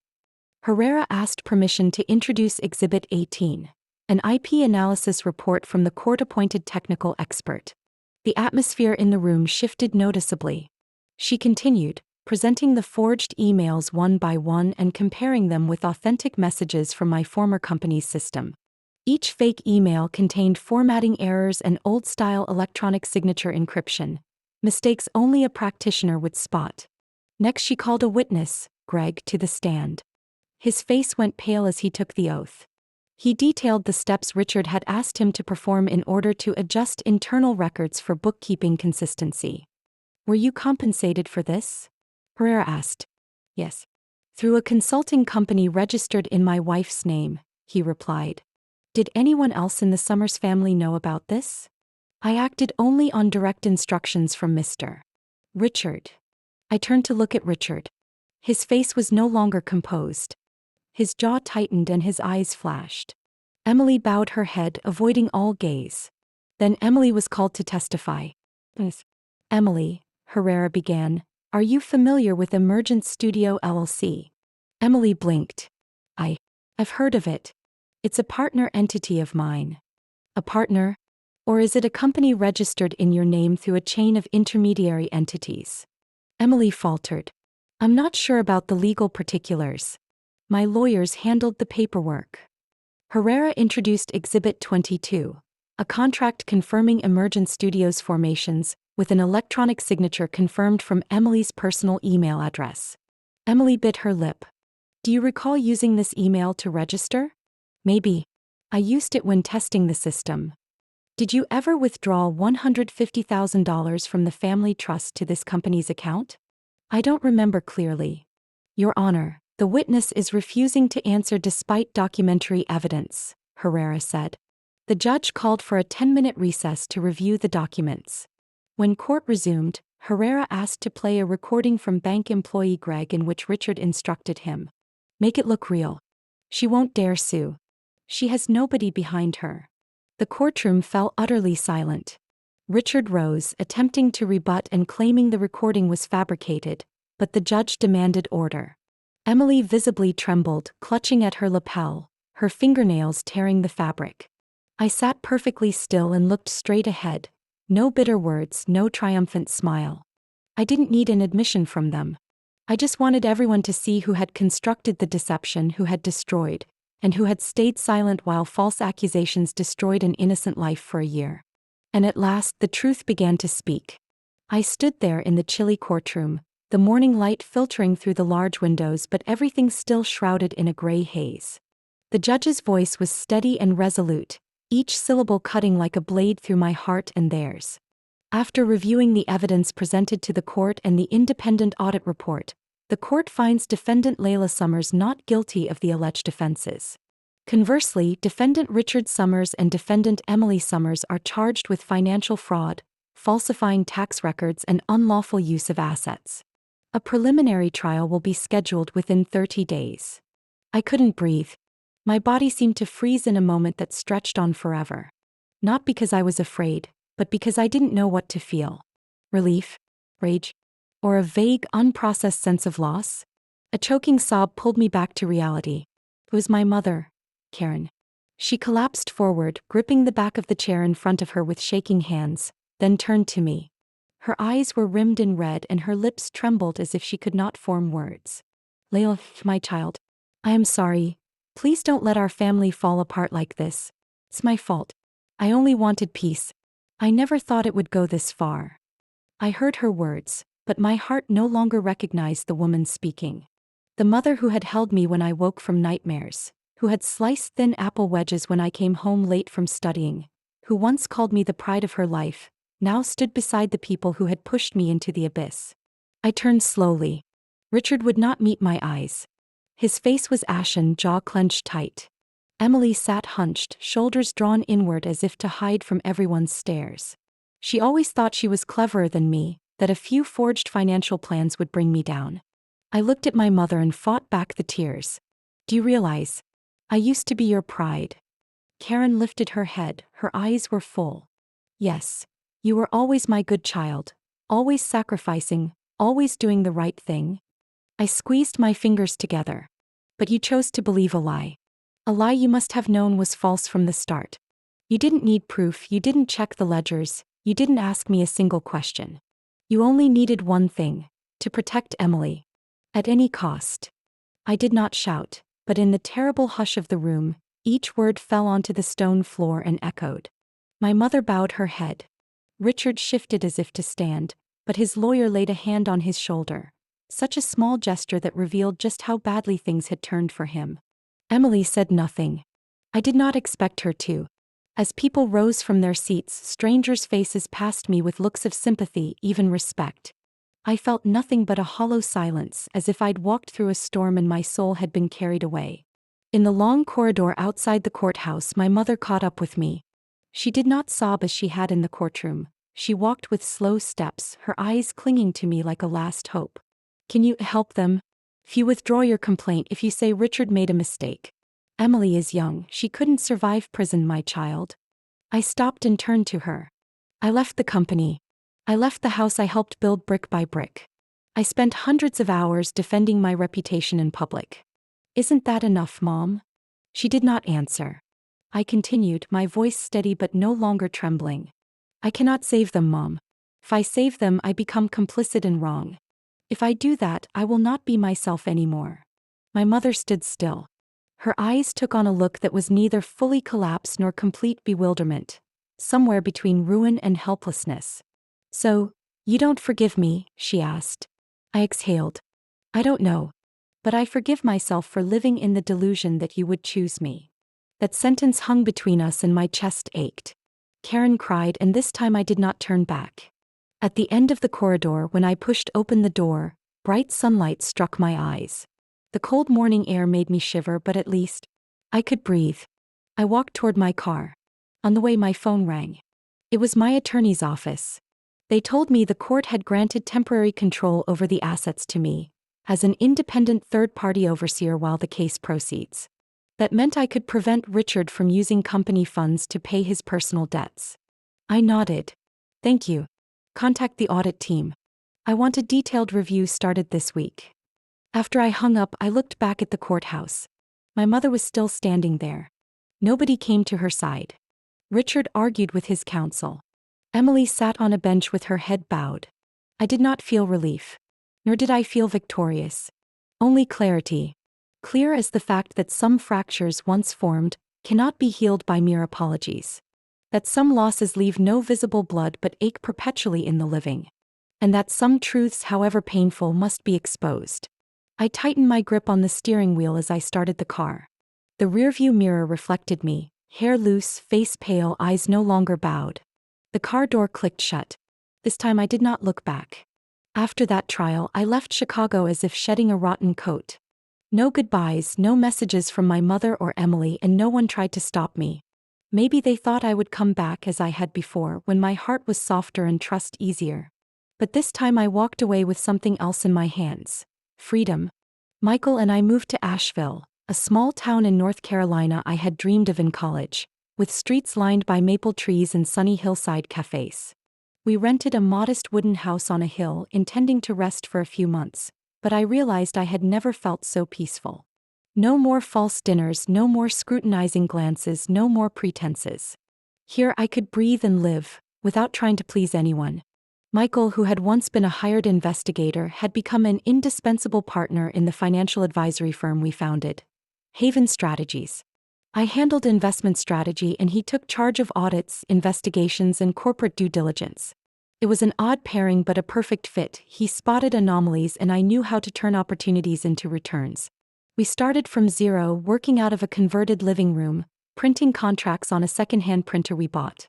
S1: Herrera asked permission to introduce Exhibit 18, an IP analysis report from the court-appointed technical expert. The atmosphere in the room shifted noticeably. She continued, presenting the forged emails one by one and comparing them with authentic messages from my former company's system. Each fake email contained formatting errors and old-style electronic signature encryption, mistakes only a practitioner would spot. Next, she called a witness, Greg, to the stand. His face went pale as he took the oath. He detailed the steps Richard had asked him to perform in order to adjust internal records for bookkeeping consistency. "Were you compensated for this?" Herrera asked. "Yes. Through a consulting company registered in my wife's name," he replied. "Did anyone else in the Summers family know about this?" "I acted only on direct instructions from Mr. Richard." I turned to look at Richard. His face was no longer composed. His jaw tightened and his eyes flashed. Emily bowed her head, avoiding all gaze. Then Emily was called to testify. "Yes. Emily," Herrera began, "are you familiar with Emergent Studio LLC?" Emily blinked. I've heard of it. It's a partner entity of mine." "A partner? Or is it a company registered in your name through a chain of intermediary entities?" Emily faltered. "I'm not sure about the legal particulars. My lawyers handled the paperwork." Herrera introduced Exhibit 22, a contract confirming Emergent Studios formations, with an electronic signature confirmed from Emily's personal email address. Emily bit her lip. "Do you recall using this email to register?" "Maybe. I used it when testing the system." "Did you ever withdraw $150,000 from the family trust to this company's account?" "I don't remember clearly." "Your Honor, the witness is refusing to answer despite documentary evidence," Herrera said. The judge called for a 10-minute recess to review the documents. When court resumed, Herrera asked to play a recording from bank employee Greg in which Richard instructed him. "Make it look real. She won't dare sue. She has nobody behind her." The courtroom fell utterly silent. Richard rose, attempting to rebut and claiming the recording was fabricated, but the judge demanded order. Emily visibly trembled, clutching at her lapel, her fingernails tearing the fabric. I sat perfectly still and looked straight ahead. No bitter words, no triumphant smile. I didn't need an admission from them. I just wanted everyone to see who had constructed the deception, who had destroyed, and who had stayed silent while false accusations destroyed an innocent life for a year. And at last the truth began to speak. I stood there in the chilly courtroom, the morning light filtering through the large windows but everything still shrouded in a gray haze. The judge's voice was steady and resolute, each syllable cutting like a blade through my heart and theirs. After reviewing the evidence presented to the court and the independent audit report, the court finds defendant Layla Summers not guilty of the alleged offenses. Conversely, defendant Richard Summers and defendant Emily Summers are charged with financial fraud, falsifying tax records, and unlawful use of assets. A preliminary trial will be scheduled within 30 days. I couldn't breathe. My body seemed to freeze in a moment that stretched on forever. Not because I was afraid, but because I didn't know what to feel. Relief? Rage? Or a vague, unprocessed sense of loss? A choking sob pulled me back to reality. It was my mother, Karen. She collapsed forward, gripping the back of the chair in front of her with shaking hands, then turned to me. Her eyes were rimmed in red and her lips trembled as if she could not form words. "Layla, my child. I am sorry. Please don't let our family fall apart like this. It's my fault. I only wanted peace. I never thought it would go this far." I heard her words, but my heart no longer recognized the woman speaking. The mother who had held me when I woke from nightmares, who had sliced thin apple wedges when I came home late from studying, who once called me the pride of her life, now stood beside the people who had pushed me into the abyss. I turned slowly. Richard would not meet my eyes. His face was ashen, jaw clenched tight. Emily sat hunched, shoulders drawn inward as if to hide from everyone's stares. She always thought she was cleverer than me, that a few forged financial plans would bring me down. I looked at my mother and fought back the tears. "Do you realize? I used to be your pride." Karen lifted her head, her eyes were full. "Yes. You were always my good child, always sacrificing, always doing the right thing." I squeezed my fingers together. "But you chose to believe a lie. A lie you must have known was false from the start. You didn't need proof, you didn't check the ledgers, you didn't ask me a single question. You only needed one thing, To protect Emily. At any cost. I did not shout, but in the terrible hush of the room, each word fell onto the stone floor and echoed. My mother bowed her head. Richard shifted as if to stand, but his lawyer laid a hand on his shoulder. Such a small gesture that revealed just how badly things had turned for him. Emily said nothing. I did not expect her to. As people rose from their seats, strangers' faces passed me with looks of sympathy, even respect. I felt nothing but a hollow silence, as if I'd walked through a storm and my soul had been carried away. In the long corridor outside the courthouse, my mother caught up with me. She did not sob as she had in the courtroom. She walked with slow steps, her eyes clinging to me like a last hope. Can you help them? If you withdraw your complaint, if you say Richard made a mistake. Emily is young, she couldn't survive prison, my child. I stopped and turned to her. I left the company. I left the house I helped build brick by brick. I spent hundreds of hours defending my reputation in public. Isn't that enough, Mom? She did not answer. I continued, my voice steady but no longer trembling. I cannot save them, Mom. If I save them, I become complicit and wrong. If I do that, I will not be myself anymore. My mother stood still. Her eyes took on a look that was neither fully collapse nor complete bewilderment, somewhere between ruin and helplessness. So, you don't forgive me? She asked. I exhaled. I don't know. But I forgive myself for living in the delusion that you would choose me. That sentence hung between us and my chest ached. Karen cried, and this time I did not turn back. At the end of the corridor, when I pushed open the door, bright sunlight struck my eyes. The cold morning air made me shiver, but at least I could breathe. I walked toward my car. On the way, my phone rang. It was my attorney's office. They told me the court had granted temporary control over the assets to me, as an independent third-party overseer while the case proceeds. That meant I could prevent Richard from using company funds to pay his personal debts. I nodded. Thank you. Contact the audit team. I want a detailed review started this week. After I hung up, I looked back at the courthouse. My mother was still standing there. Nobody came to her side. Richard argued with his counsel. Emily sat on a bench with her head bowed. I did not feel relief. Nor did I feel victorious. Only clarity. Clear as the fact that some fractures once formed cannot be healed by mere apologies. That some losses leave no visible blood but ache perpetually in the living. And that some truths, however painful, must be exposed. I tightened my grip on the steering wheel as I started the car. The rearview mirror reflected me, hair loose, face pale, eyes no longer bowed. The car door clicked shut. This time I did not look back. After that trial, I left Chicago as if shedding a rotten coat. No goodbyes, no messages from my mother or Emily, and no one tried to stop me. Maybe they thought I would come back as I had before, when my heart was softer and trust easier. But this time I walked away with something else in my hands. Freedom. Michael and I moved to Asheville, a small town in North Carolina I had dreamed of in college, with streets lined by maple trees and sunny hillside cafes. We rented a modest wooden house on a hill, intending to rest for a few months, but I realized I had never felt so peaceful. No more false dinners, no more scrutinizing glances, no more pretenses. Here I could breathe and live, without trying to please anyone. Michael, who had once been a hired investigator, had become an indispensable partner in the financial advisory firm we founded, Haven Strategies. I handled investment strategy and he took charge of audits, investigations, and corporate due diligence. It was an odd pairing but a perfect fit. He spotted anomalies and I knew how to turn opportunities into returns. We started from zero, working out of a converted living room, printing contracts on a second-hand printer we bought.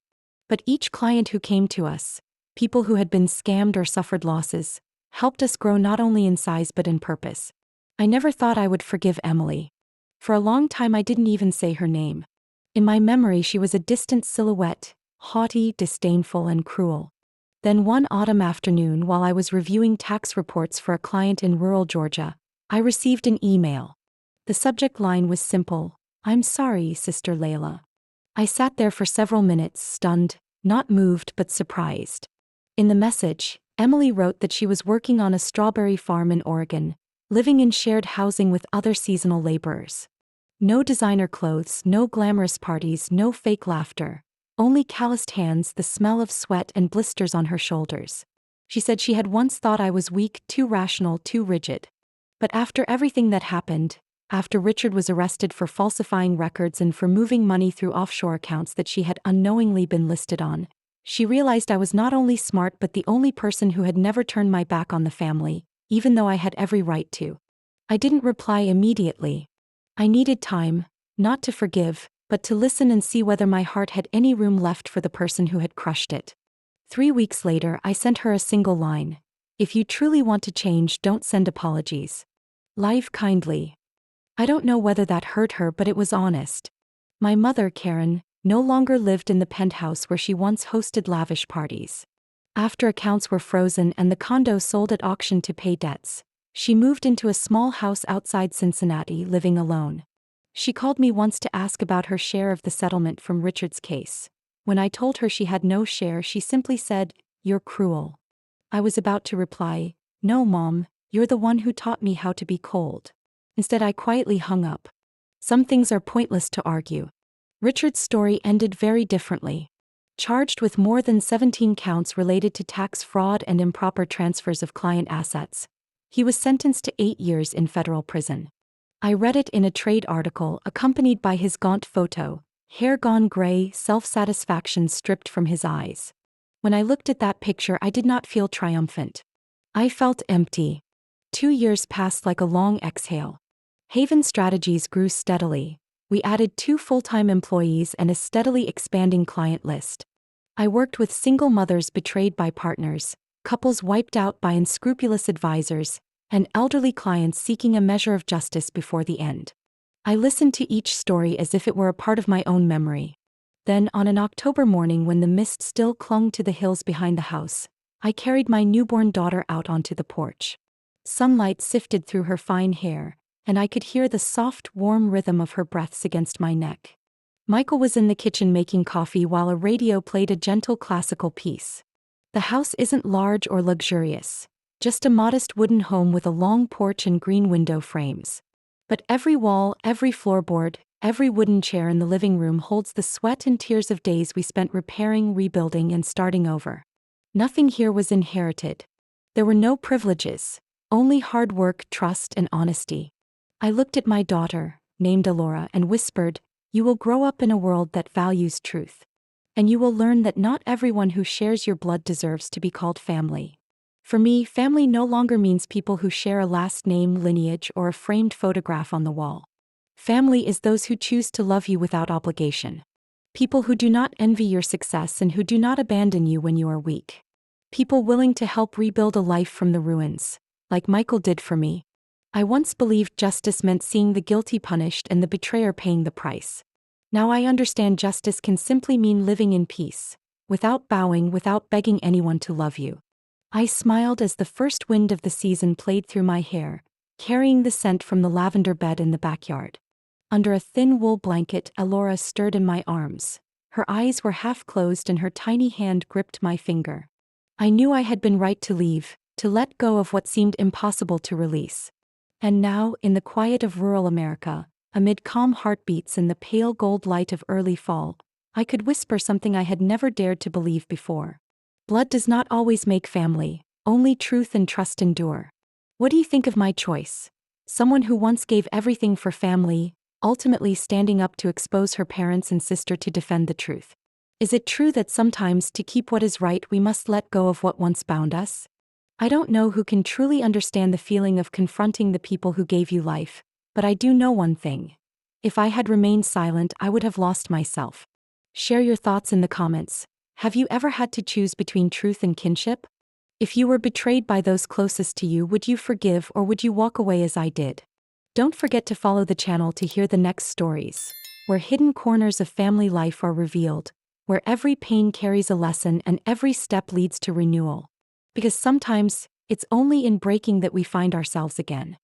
S1: But each client who came to us, people who had been scammed or suffered losses, helped us grow not only in size but in purpose. I never thought I would forgive Emily. For a long time I didn't even say her name. In my memory she was a distant silhouette, haughty, disdainful, and cruel. Then one autumn afternoon, while I was reviewing tax reports for a client in rural Georgia, I received an email. The subject line was simple: "I'm sorry, Sister Layla." I sat there for several minutes, stunned, not moved but surprised. In the message, Emily wrote that she was working on a strawberry farm in Oregon, living in shared housing with other seasonal laborers. No designer clothes, no glamorous parties, no fake laughter. Only calloused hands, the smell of sweat, and blisters on her shoulders. She said she had once thought I was weak, too rational, too rigid. But after everything that happened, after Richard was arrested for falsifying records and for moving money through offshore accounts that she had unknowingly been listed on, she realized I was not only smart but the only person who had never turned my back on the family, even though I had every right to. I didn't reply immediately. I needed time, not to forgive, but to listen and see whether my heart had any room left for the person who had crushed it. 3 weeks later, I sent her a single line. If you truly want to change, don't send apologies. Live kindly. I don't know whether that hurt her, but it was honest. My mother, Karen, no longer lived in the penthouse where she once hosted lavish parties. After accounts were frozen and the condo sold at auction to pay debts, she moved into a small house outside Cincinnati, living alone. She called me once to ask about her share of the settlement from Richard's case. When I told her she had no share, she simply said, "You're cruel." I was about to reply, "No, Mom, you're the one who taught me how to be cold." Instead, I quietly hung up. Some things are pointless to argue. Richard's story ended very differently. Charged with more than 17 counts related to tax fraud and improper transfers of client assets, he was sentenced to 8 years in federal prison. I read it in a trade article accompanied by his gaunt photo, hair gone gray, self-satisfaction stripped from his eyes. When I looked at that picture, I did not feel triumphant. I felt empty. 2 years passed like a long exhale. Haven Strategies grew steadily. We added 2 full-time employees and a steadily expanding client list. I worked with single mothers betrayed by partners, couples wiped out by unscrupulous advisors, and elderly clients seeking a measure of justice before the end. I listened to each story as if it were a part of my own memory. Then, on an October morning when the mist still clung to the hills behind the house, I carried my newborn daughter out onto the porch. Sunlight sifted through her fine hair, and I could hear the soft, warm rhythm of her breaths against my neck. Michael was in the kitchen making coffee while a radio played a gentle classical piece. The house isn't large or luxurious, just a modest wooden home with a long porch and green window frames. But every wall, every floorboard, every wooden chair in the living room holds the sweat and tears of days we spent repairing, rebuilding, and starting over. Nothing here was inherited. There were no privileges, only hard work, trust, and honesty. I looked at my daughter, named Alora, and whispered, "You will grow up in a world that values truth. And you will learn that not everyone who shares your blood deserves to be called family." For me, family no longer means people who share a last name, lineage, or a framed photograph on the wall. Family is those who choose to love you without obligation. People who do not envy your success and who do not abandon you when you are weak. People willing to help rebuild a life from the ruins, like Michael did for me. I once believed justice meant seeing the guilty punished and the betrayer paying the price. Now I understand justice can simply mean living in peace, without bowing, without begging anyone to love you. I smiled as the first wind of the season played through my hair, carrying the scent from the lavender bed in the backyard. Under a thin wool blanket, Alora stirred in my arms. Her eyes were half closed and her tiny hand gripped my finger. I knew I had been right to leave, to let go of what seemed impossible to release. And now, in the quiet of rural America, amid calm heartbeats and the pale gold light of early fall, I could whisper something I had never dared to believe before. Blood does not always make family, only truth and trust endure. What do you think of my choice? Someone who once gave everything for family, ultimately standing up to expose her parents and sister to defend the truth. Is it true that sometimes, to keep what is right, we must let go of what once bound us? I don't know who can truly understand the feeling of confronting the people who gave you life, but I do know one thing. If I had remained silent, I would have lost myself. Share your thoughts in the comments. Have you ever had to choose between truth and kinship? If you were betrayed by those closest to you, would you forgive or would you walk away as I did? Don't forget to follow the channel to hear the next stories, where hidden corners of family life are revealed, where every pain carries a lesson and every step leads to renewal. Because sometimes, it's only in breaking that we find ourselves again.